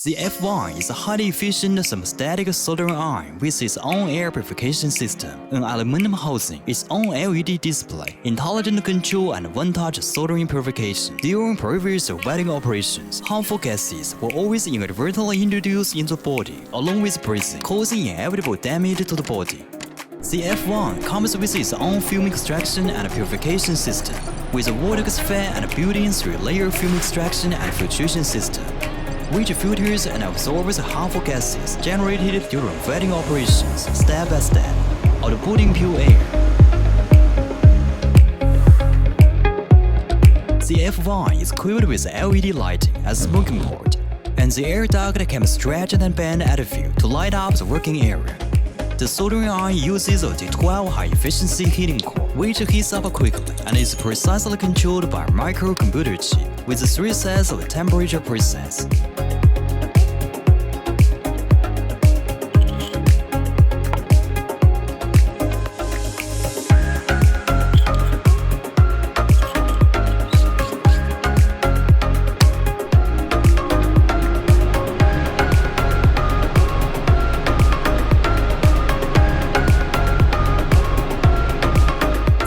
The F1 is a highly efficient thermostatic soldering iron with its own air purification system, an aluminum housing, its own LED display, intelligent control and one-touch soldering purification. During previous welding operations, harmful gases were always inadvertently introduced into the body, along with breathing, causing inevitable damage to the body. The F1 comes with its own film extraction and purification system, with a vortex fan and built-in 3-layer film extraction and filtration system, which filters and absorbs harmful gases generated during welding operations step by step, outputting pure air. The F1 is equipped with LED lighting as smoking port, and the air duct can be stretched and bent at will to light up the working area. The soldering iron uses a D12 high-efficiency heating core, which heats up quickly and is precisely controlled by a microcomputer chip with 3 sets of temperature presets.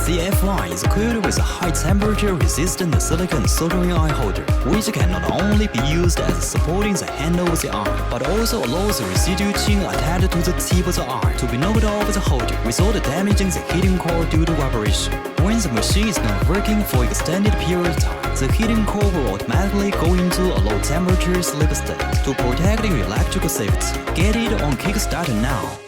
The F1 is equipped with a high-temperature resistant silicon soldering iron holder, which can not only be used as supporting the handle of the iron, but also allows the residue chain attached to the tip of the iron to be knocked off the holder without damaging the heating core due to vibration. When the machine is not working for an extended period of time, the heating core will automatically go into a low-temperature sleep state to protect your electrical safety. Get it on Kickstarter now.